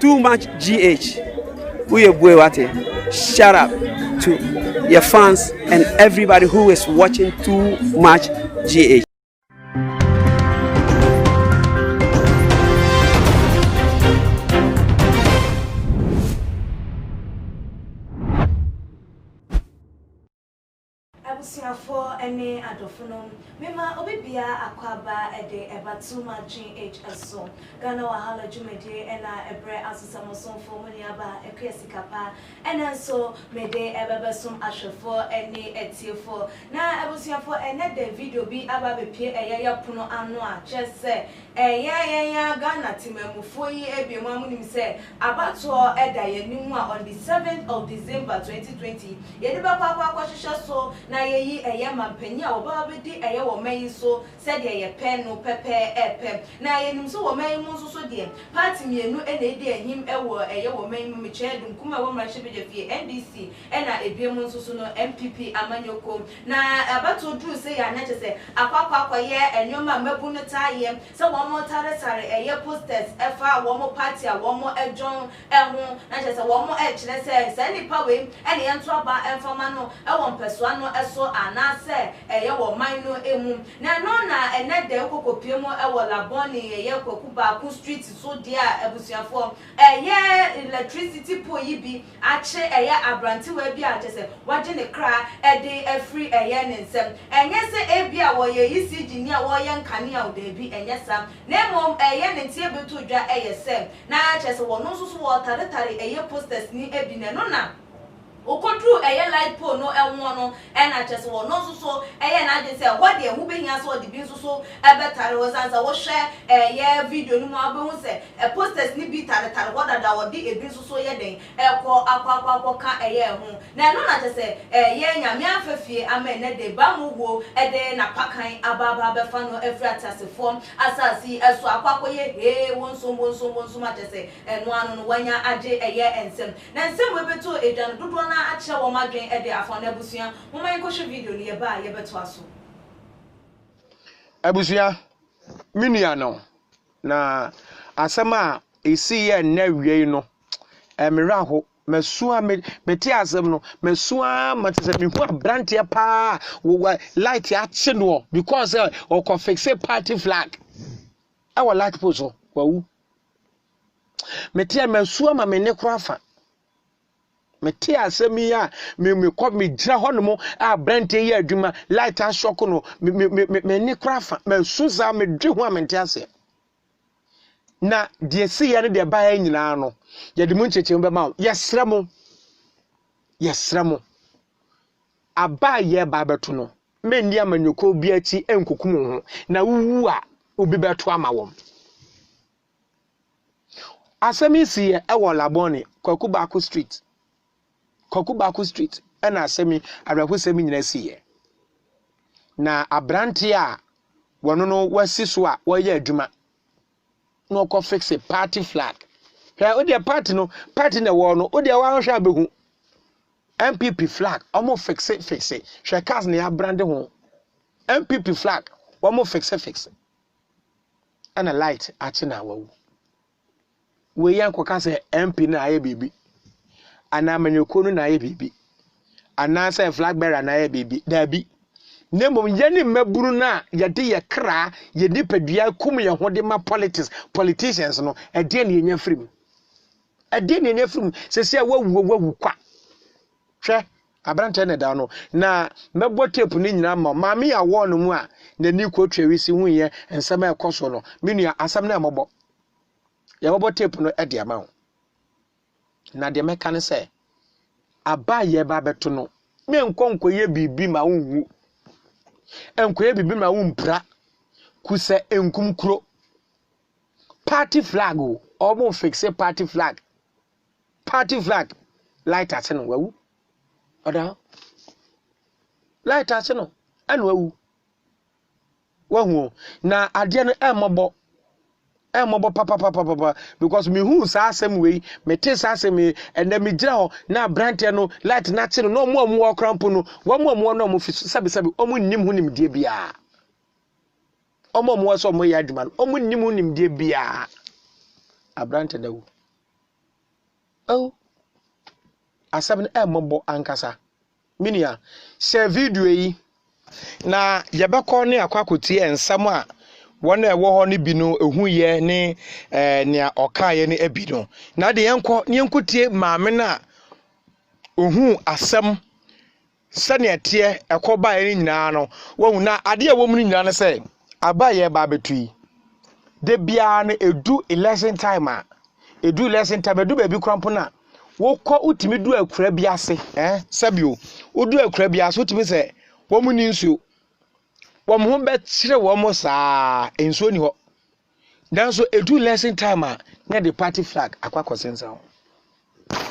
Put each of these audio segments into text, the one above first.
too much GH. Shout out to your fans and everybody who is watching Too Much GH. For any adophonum, Mima Obibia Aquaba Ede Eba Too Much GH so Gana Wahala Jumede and a bre as Samoson for Muniaba, a Cresicapa, and so Mede Ebebesum Asher for any etil for. Now I was here for another video be about a Puno Anua, just say, yeah, Ghana Timemu for ye, Ebi Mamunim say, about to Eda Yenuma on the 7th of December 2020. Yediba Papa so na ye man penya obabedi eye wo man so said ye pen no pepe epe na ye nim so wo man mu so de party mienu e na edi ehim e wo eye wo man mu chedum kuma wo mra shebe fie NDC e na ebiem so no NPP amanyoko na abato dru say ya na chese akwakwa ye enyoma mabu no taye se wo mo tare eye posters efa wo mo party a wo mo ejon eho na chese wo mo e kire se nipa we e na ye nto aba enfama no e wo mpesua no eso anase eye wo man no emu na no na ene de kokopie mu e wo Labone eye 𝒆ctrocuted street so dia ebusuafo eye electricity pole yi bi ache eye abranti wa bi a chese waje ne kra e de afri eye ne nsem enye se e bi a wo ye ECG ni a wo ye nkane a wo de bi enye sam na mom eye ne tie beto dwa eye se na chese wo no so wo tare eye posters ni e bi ne no na Okodru eye light pole no enwo no na chese wo no so eye na ade se what de hu behia so de bi so ebetare wo sansa wo hwe eye video no mu abehu se posters ni bi tare wo dada wo de ebi so ye den ekọ akwa ka eye hu na no na chese eye nyame afafie ama ne de ba mu wo ede na pakan ababa befa no every atasefo asasi eso akwa ye he wonso ma chese eno anu no wanya age eye ensem na nsem we beto edwan dodo na ache wo madwen e de afọ na busua mo man ko hwe video ni ye ba ye beto aso abusua minua no na asema esi ye na wie no emira ho mesua meti asem no mesua matese me hu abrantie pa wo light ache no because o ko fixe party flag our light post wawu meti mesua ma me ne krafa meti asemi a me ko me gira hono a brante ye adwuma light a shock no me ni krafa me suza me dwe ho amenti ase na de si ye ne de ba ya nyina no ye de mu ncheche be ma yesra mo aba ye ba beto no me ndi amanyoko bi achi enkokum ho na wuwu a obi beto ama wom asemi si ye e wo Labone 𝒆ctrocuted street 𝒆ctrocuted street na asemi abrahosemi nyina siye na abrante a wono no wasi so a wo ye adwuma no ko fixe party flag he o de party na wo no o de wa hwa abehu NPP flag omo fixe hwe cars na ya brande ho NPP flag omo fixe ana light achi na wawu we yan ko ka se MP na aye bibi ana manyoko no na aye bibi ana se flag bearer na aye bibi dabi nemo yeni maburu na yede ye kra ye nipadua kum ye hode ma politicians no ede ne nya frim sese a wawu kwa hwe abrante ne da no na mebo tape ni nyina ma me ya wo no mu a na ni ko twewisi hu ye ensema ekoso no menua asam na mebo ya mebo tape no ede ama ho na de meka ne se aba ye ba beto no me nkonkoye bibi ma wonwu enkoye bibi ma wompra kuse enkum kuro party flag o mo fixe party flag light ate no wawu oda light ate no anu wawu na ade no emobo papa because me hu sa asem we me te sa asem ende me gira ho na brante no light na ate no mo wo krampo no wo mo no mo fi sabi omo nnim hu nim die bia omo so mo ya aduma no omo nnim hu nim die bia abrante dawo oh asɛm no mmɔbɔ ankasa minia share video yi na yɛbɛkɔ ne akwakotie nsɛm a wɔn a ɛwɔ hɔ no bi no ehu yɛ ne nea ɔkaeɛ no abi no na de yɛnkɔ tie maame na ohu asɛm sɛnea teɛ ɛkɔbaeɛ no nyinaa no wɔhu na adeɛ a ɛwɔ mu no nyinaa no sɛ abaeɛ ba abɛtu yi de biara no edu election time edu baabi krampo na wokɔ utimi du akura bi ase sabio wodu akura bi ase utimi sɛ wɔn mu ni nsuo wɔn ho bɛkyerɛ wɔn mo saa nsuo ni hɔ nanso edu election time na the party flag akwakosensa ho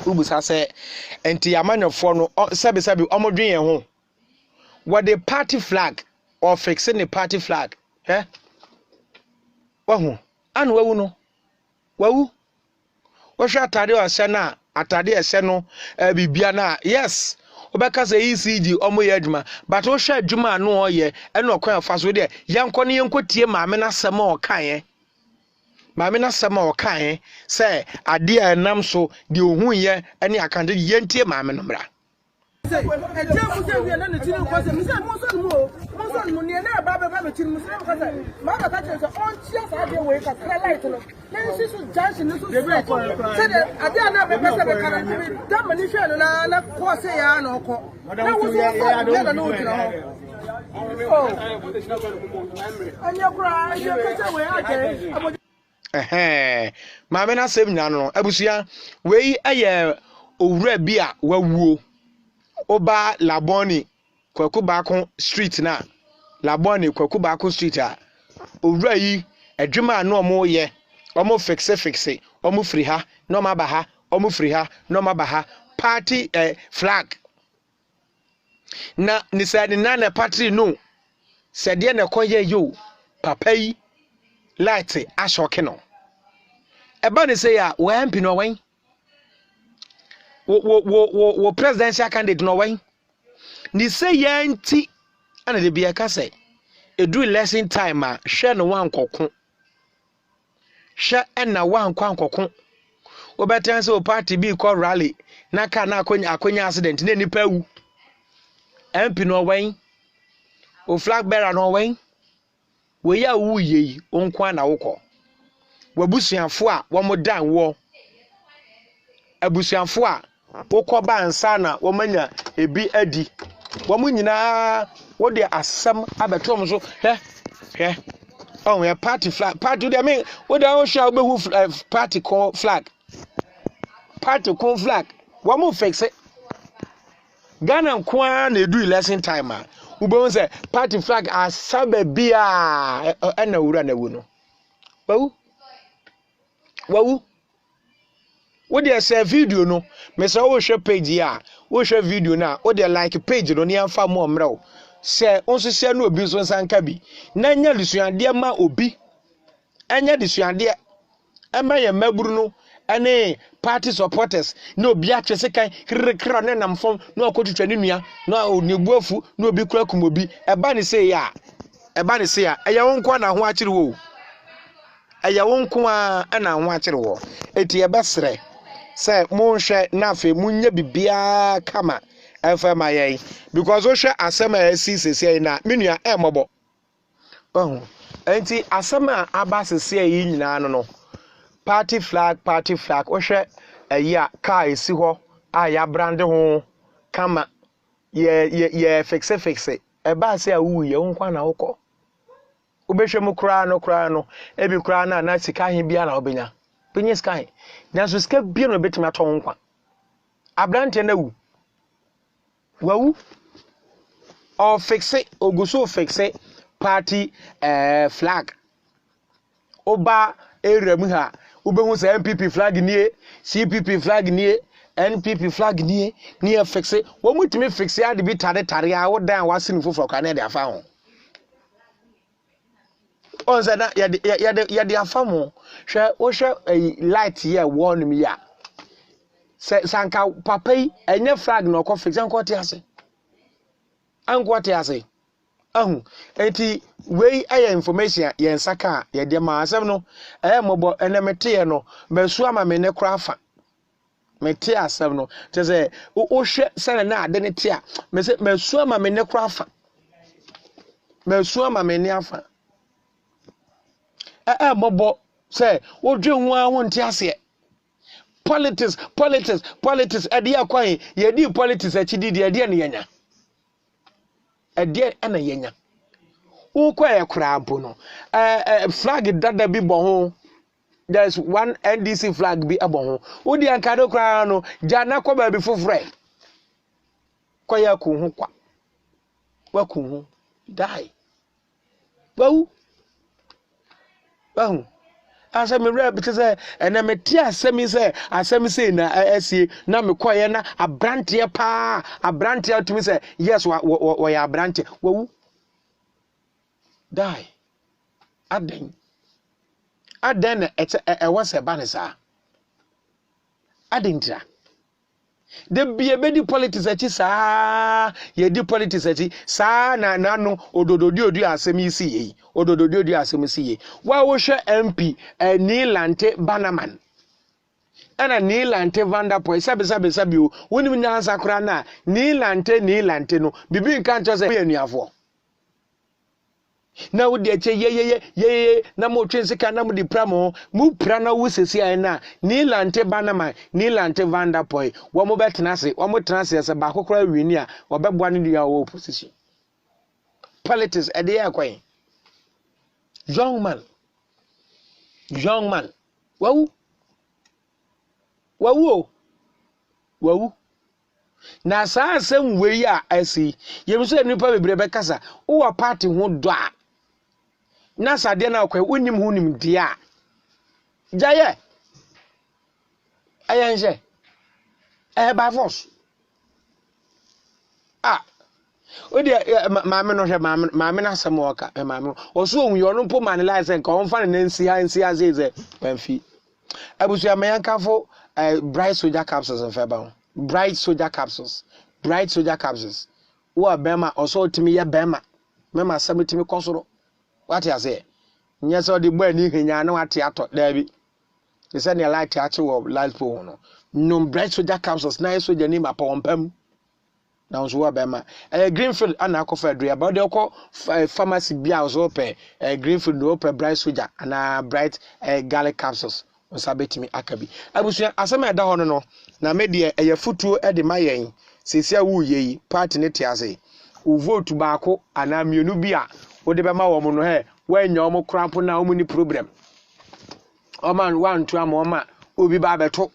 ubusa sɛ enti amanyofoɔ no sabi wɔn dwen yɛn ho what the party flag or fixing the party flag wahu anu wawu no wawu wɔhwɛ atade ɔhyɛ na atade ɛhyɛ no bibia na yes obeka say ECG omo ye adwuma but wo hwɛ adwuma no ɔyɛ ɛna ɔkwan afa so de yankɔ ne yankɔ tie maame na sɛm a ɔkae maame na sɛm a ɔkae sɛ ade a ɛnam so de ohun yɛ ɛne akande yɛntie maame no mra maame na sɛm nyina no abusua wei ɛyɛ owura bi a wawuo oba Labone kwaku baako street na Labone kwaku baako street a owura yi adwuma no omo ye omo fixe omo free ha no ma ba ha omo free ha no ma ba ha party flag na ni say na party no say de na koye yo papa yi light ashoke no eba ni say ya we MP no wen wo presidential candidate no wen ni say yanti ana de bia ka say edu election time a hwe no wankoko hwe na wankoko wo betan say o party bi call rally na ka na akonya accident na nipa wu MP no wen o flag bearer no wen we ya wu yi onkwa na wokọ wabusuafo a wo mo dan wo abusuafo a wokọ ba ansa na wo manya ebi adi wo mo nyina wo de asem abeto mo so oh ya party flag party de me wo da wo hwa obehu party con flag wo mo fix it Ghana kwa na edu election time a ubon say party flag asaba bia na wura na wu no wawu wo de share video no me say wo hwe page ya wo hwe video na wo de like page no ne amfa mo mrew se onso share no obi so sanka bi na nya lusuande ma obi anya lusuande ema ye maburu no ane party supporters no obi atwese kan krekra ne namfom no akotutwa ne nua no onebuafu no obi kura kumobi eba ne say ya eya wonko na ho akire wo eya wonko a na ho akire wo eti ebesre say monhwe na afa munya bibia kama efa mayen because wo hwe asem a sisi na menua emobo enti asem a aba sisi yi nyina no party flag wo hwe ayi a car esi ho a ya brand ho kama ye fixe eba se a wu ye nkwa na wokọ obehwe mu kura no ebi kura na sika hin bia na obenya penye sky na so sika bia no betimi ato nkwa abrante na wu wawu o fixe oguso fixe party flag oba eremu ha ubehu se NPP flag nie CPP flag nie NPP flag nie fixe wo mutimi fixe ade bi tare a wo dan wasini foforo ka na de afa ho onza na ya de afa mo hwe wo hwe light here warn me ya sanka papa yi enye flag no ko fixe anko te ase ahu enti we aya information ye nsaka ye de ma asem no mobo enemete ye no masu ama me ne kra fa me te asem no te say o hwe sene na ade ne te a me say me su ama me ne kra afa me su ama me ne afa mobo say wo dwe hu a wo nte ase politics ade akwan ye di politics a chidi de ade ne yenya ade ana yenya wo kwa ye kra ampo no flag dada bi bo ho. There's one NDC flag be abon. Udi ankado kra no jana kwa ba bi fofre. Kwa ya ku hu kwa. Wa ku hu die. Bawu. Bawu. Asa me rap bi say na me ti asemi say na asie na me koye na abrante pa abrante atumi say yes wa ya abrante. Wawu. Die. Aden. Aden was a banisa. Adintra. The be a bedi politics at sa ye di politics at sa na no ododo di asemi si ododo di asemi si wa wo hwe MP Nilante Banaman ana Nilante Vanderpool sabe o woni nyansa kora na Nilante no bibi nkan to say anuafo na wo de che ye na mo twensika na mo di pramo mu pra na wo sesi ai na Nilante Banama Nilante Vanderpool wo mo betena se wo mo tena se ba kokora wini a wo beboa ne dia wo opposition politics e de yakwan young man wawu na saa asem wei a asi yemso nipa bebre bekasa wo party ho do a na sade na kwa wonim hunim dia jaye ayenje by force odi maame no hwe maame na asem oka maame oso ohun yo no mpo man license ka onfa na nsi azeze banfi abusu amayankafo bright soldier capsules en feba bright soldier capsules wo bema oso timi ye bema mema asem timi kosoro what you say nya so de bo ani henya na wate ato da bi they say na light ache wo light pole no bright soldier capsules na soldier ni ma pompam na so wa bema greenfield ana akofa adua ba de ko pharmacy bia so pe greenfield no pe bright soldier ana bright garlic capsules osabetimi akabi abusu asem eda ho no na me de futuo e de mayen sesia wu yeyi party ne tiase u vote baako ana mienu bia wo de bema wo mo no he wanya omo krampo na omo ni problem o man wan to amoma obi ba beto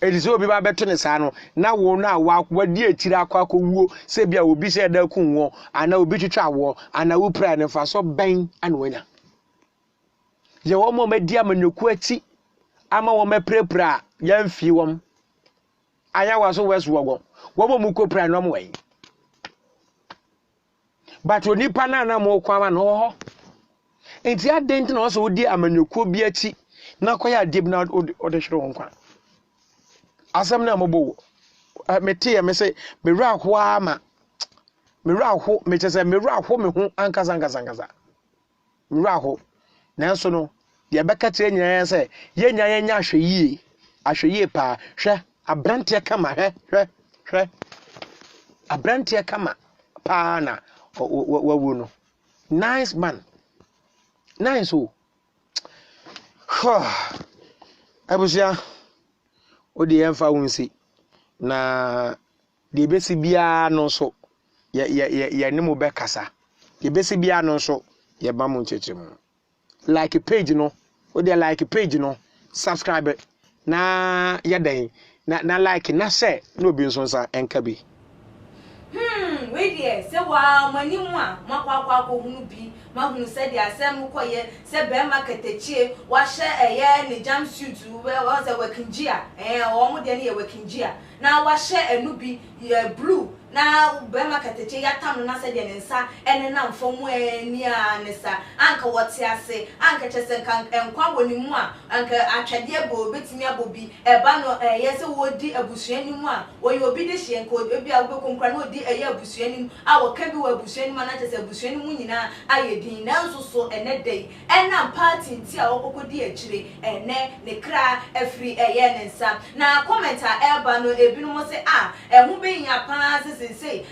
edizo obi ba beto ne sa no na wo na wadi akira akwa wuo se bia obi se da ku wo ana obi twitwa wo ana wo pra ne fa so ben ana wanya ye wo mo medi amanyoku ati ama wo meprepra ya mfi wom aya waso wesu wo mo mu kopra no mo wen but onipa na mo kwama no ho enti adent na so odi amanyoku bi ati na koya dib na ode hwere won kwa asem na mobo mete ya me se me ra ho ama me ra ho me che se me ra ho me ho ankasa me ra ho na so no ye beka tire nyanya se ye nyanya ahweyie pa hwe abrante kama hwe abrante kama pa na wawu no nice man nice o abusia odi emfa wunsi na de besi bia no so ye ne mo be kasa de besi bia no so ye ba mo nchechemu like page no odi like page no subscribe na yeden na like na share no bi nso nsa enka bi we dey say wa mani mu a makwa hunu bi mahunu say dey asem koye say be marketechie wa hye eye ne jam suit we wa say wakinjia o mo dey ne wakinjia na wa hye enu bi blue na bema kateche ya tanu na se de nsa ene na mfomu ani a ne sa anka wote ase anka chese kan enkwa woni mu a anka atwade bo betimi abobi eba no yese wodi abusuani mu a oyi obi de hie nka obi a obekonkra na odi eye abusuani mu a woka bi wa abusuani mu na chese abusuani mu nyina ayedin na nso so ene dei ena party nti a wokokodi akire ene ne kra afri eye ne nsa na commenter eba no ebinu mo se ehu be nya pa say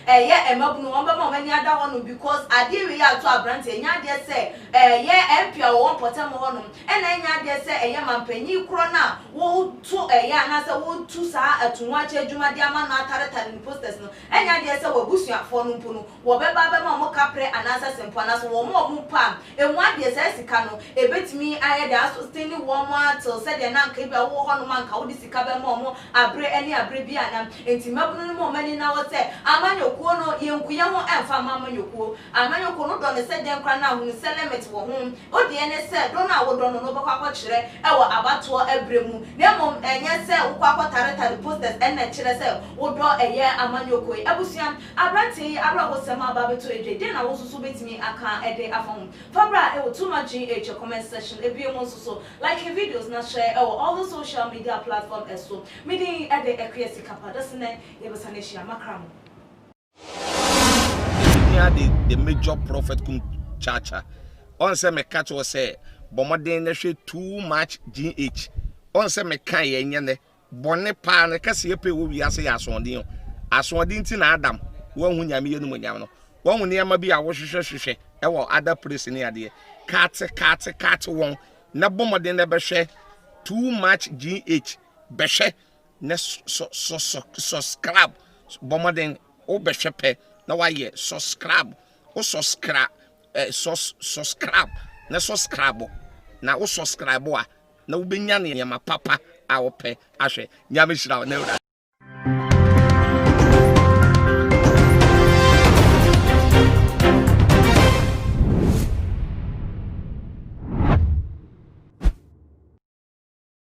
emabunu won ma mani ada hono because ade we ya to abrante enya de se MP a won potem hono ena enya de se mampanyi kro na wo to na se wo tu sa atunwa che adwuma de ama na atare ni posters no enya de se wo busuafo no mpo no wo be ba ma mo kapre anasa sempo anasa wo mo pa enwa de se sika no ebetimi aye de sustain wo mo atil se de na nka bia wo hono man ka wo de sika be mo abre eni abre bia na enti mabunu no mo mani na wo se amanyokuo no yenkuye ho emfa amanyokuo amanyokuo no do ne se den kra na hu se limit wo ho odi ene se do na wo do no bako akokire ewo abato abremu na mom enye se wo akotare posters ene kire se wo do eye amanyokuo abusuam abrante abraho sema babeto eje de na wo susu betimi aka ede afon fabra ewo too much age comment section ebiemo susu like videos na share ewo all the social media platform eso midi ede 𝒃crocuted kapa dasene yebesane shia makramo the major prophet kum chacha on say me catch was say bomoden na hwe too much GH on say me kan ye nyene bone pa na kase ye pe wo wi ase ya asonde nti na adam wo hu nyame ye no nyam no wo hu ne ma bi a wo hwehwehwehwe e wo other place ne ade kat won na bomoden na be hwe too much GH be hwe na subscribe bomoden o be hwe pe na why subscribe o subscribe subscribe na subscribe na o subscribe a na wo benya ne ma papa a wo pe ahwe nyame hira na